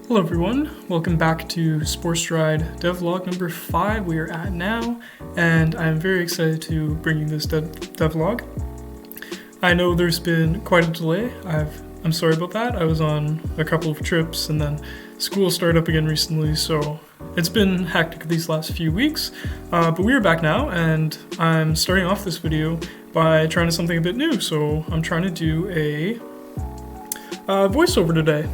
Hello everyone, welcome back to Sporestride devlog number 5 we are at now, and I'm very excited to bring you this devlog. I know there's been quite a delay. I'm sorry about that. I was on a couple of trips and then school started up again recently, so it's been hectic these last few weeks, but we are back now and I'm starting off this video by trying something a bit new. So I'm trying to do a voiceover today,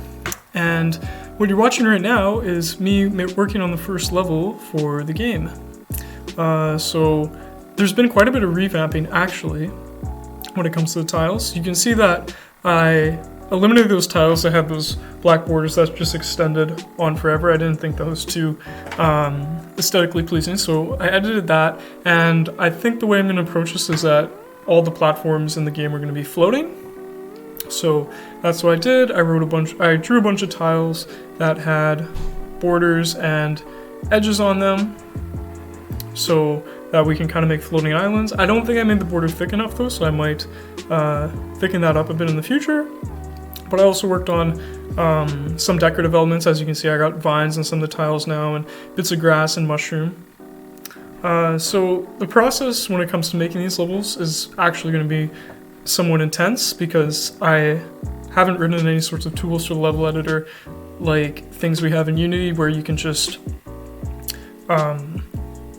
and what you're watching right now is me working on the first level for the game. So there's been quite a bit of revamping actually when it comes to the tiles. You can see that I eliminated those tiles that had those black borders that just extended on forever. I didn't think that was too aesthetically pleasing, so I edited that, and I think the way I'm going to approach this is that all the platforms in the game are going to be floating. So that's what I did. I drew a bunch of tiles that had borders and edges on them so that we can kind of make floating islands. I don't think I made the border thick enough though, so I might thicken that up a bit in the future. But I also worked on some decorative elements. As you can see, I got vines on some of the tiles now and bits of grass and mushroom. So the process when it comes to making these levels is actually going to be somewhat intense because I haven't written any sorts of tools for the level editor like things we have in Unity where you can just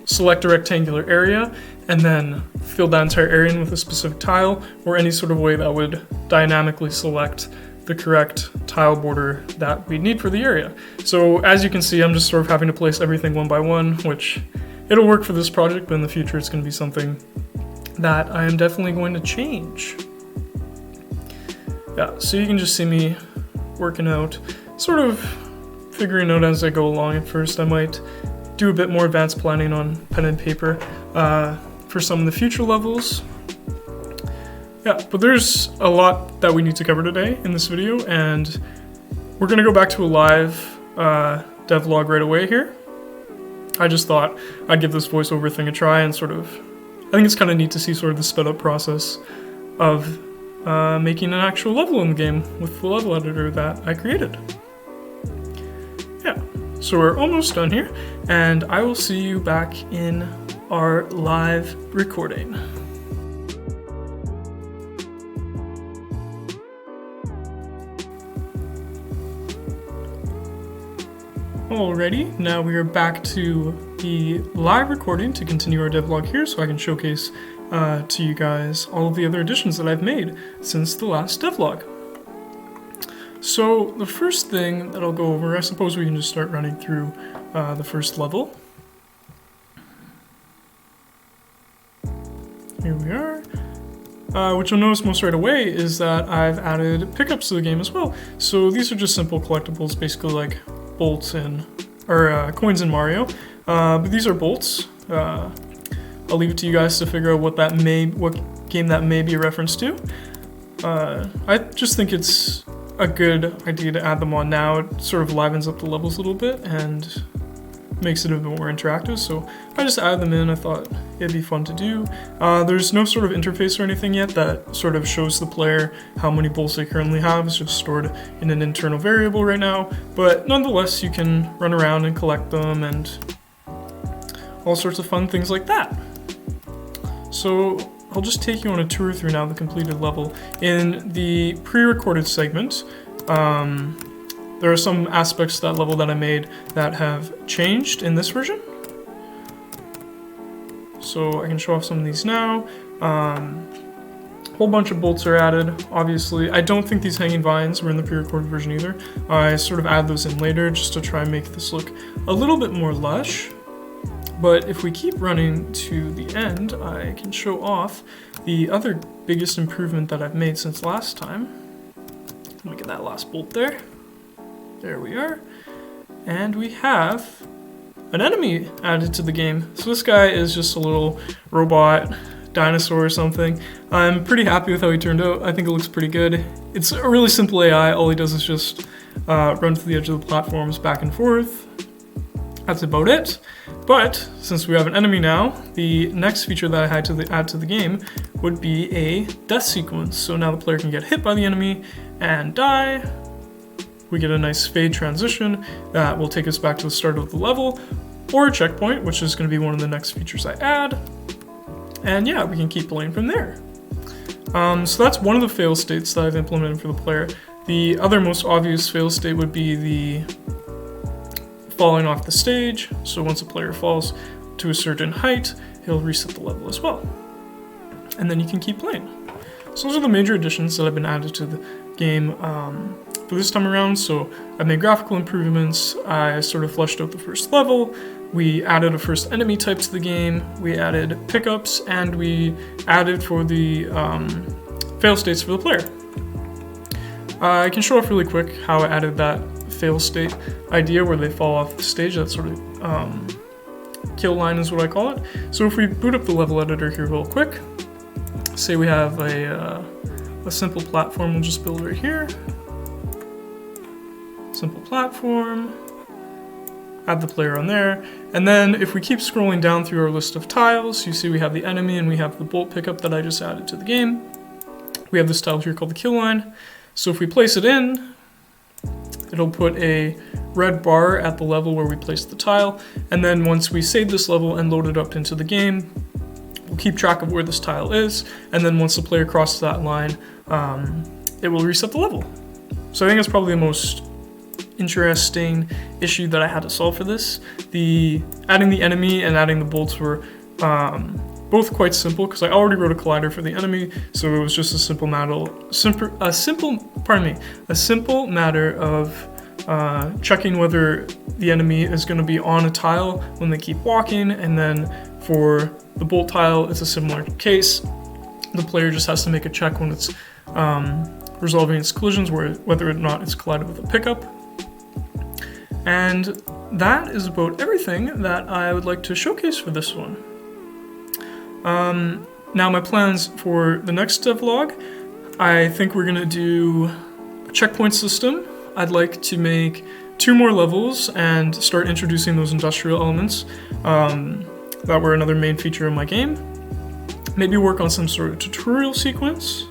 select a rectangular area and then fill that entire area in with a specific tile, or any sort of way that would dynamically select the correct tile border that we need for the area. So as you can see, I'm just sort of having to place everything one by one, which it'll work for this project, but in the future it's going to be something that I am definitely going to change. Yeah, so you can just see me working out, sort of figuring out as I go along. At first I might do a bit more advanced planning on pen and paper for some of the future levels. Yeah, but there's a lot that we need to cover today in this video, and we're going to go back to a live devlog right away here. I just thought I'd give this voiceover thing a try and sort of, I think it's kind of neat to see sort of the sped up process of making an actual level in the game with the level editor that I created. Yeah, so we're almost done here, and I will see you back in our live recording. Alrighty, now we are back to the live recording to continue our devlog here, so I can showcase to you guys all of the other additions that I've made since the last devlog. So the first thing that I'll go over, I suppose we can just start running through the first level. Here we are. What you'll notice most right away is that I've added pickups to the game as well. So these are just simple collectibles, basically like bolts or coins in Mario, but these are bolts. I'll leave it to you guys to figure out what game that may be a reference to. I just think it's a good idea to add them on now. It sort of livens up the levels a little bit and makes it a bit more interactive, so I just added them in. I thought it'd be fun to do. There's no sort of interface or anything yet that sort of shows the player how many bolts they currently have. It's just stored in an internal variable right now, but nonetheless you can run around and collect them and all sorts of fun things like that. So I'll just take you on a tour through now the completed level. In the pre-recorded segment, there are some aspects of that level that I made that have changed in this version. So I can show off some of these now. Whole bunch of bolts are added, obviously. I don't think these hanging vines were in the pre-recorded version either. I sort of add those in later just to try and make this look a little bit more lush. But if we keep running to the end, I can show off the other biggest improvement that I've made since last time. Let me get that last bolt there. There we are. And we have an enemy added to the game. So this guy is just a little robot dinosaur or something. I'm pretty happy with how he turned out. I think it looks pretty good. It's a really simple AI. All he does is just run to the edge of the platforms back and forth. That's about it. But since we have an enemy now, the next feature that I had to add to the game would be a death sequence. So now the player can get hit by the enemy and die, we get a nice fade transition that will take us back to the start of the level, or a checkpoint, which is going to be one of the next features I add. And yeah, we can keep playing from there. So that's one of the fail states that I've implemented for the player. The other most obvious fail state would be the falling off the stage. So once a player falls to a certain height, he'll reset the level as well. And then you can keep playing. So those are the major additions that have been added to the game for this time around. So I made graphical improvements, I sort of fleshed out the first level, we added a first enemy type to the game, we added pickups, and we added for the fail states for the player. I can show off really quick how I added that fail state idea where they fall off the stage, that sort of kill line is what I call it. So if we boot up the level editor here real quick, say we have a simple platform, we'll just build right here. Simple platform, add the player on there, and then if we keep scrolling down through our list of tiles, you see we have the enemy and we have the bolt pickup that I just added to the game. We have this tile here called the kill line. So if we place it in, it'll put a red bar at the level where we placed the tile, and then once we save this level and load it up into the game, we'll keep track of where this tile is, and then once the player crosses that line, it will reset the level. So I think that's probably the most interesting issue that I had to solve for this. Adding the enemy and adding the bolts were both quite simple because I already wrote a collider for the enemy, so it was just a simple matter of checking whether the enemy is going to be on a tile when they keep walking, and then for the bolt tile, it's a similar case. The player just has to make a check when it's resolving its collisions, whether or not it's collided with a pickup. And that is about everything that I would like to showcase for this one. Now my plans for the next devlog, I think we're going to do a checkpoint system. I'd like to make 2 more levels and start introducing those industrial elements that were another main feature of my game. Maybe work on some sort of tutorial sequence.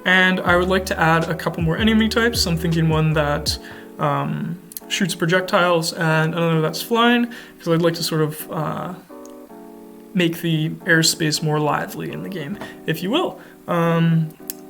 And I would like to add a couple more enemy types. I'm thinking one that shoots projectiles and another that's flying, because I'd like to sort of make the airspace more lively in the game, if you will.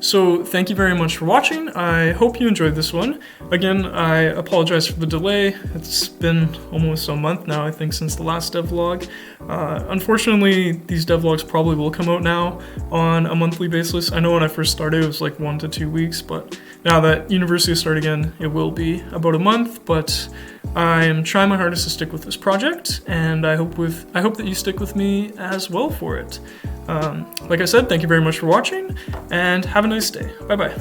So thank you very much for watching. I hope you enjoyed this one. Again, I apologize for the delay. It's been almost a month now, I think, since the last devlog. Unfortunately, these devlogs probably will come out now on a monthly basis. I know when I first started, it was like 1 to 2 weeks, but now that university has started again, it will be about a month, but I am trying my hardest to stick with this project, and I hope that you stick with me as well for it. Like I said, thank you very much for watching, and have a nice day. Bye-bye.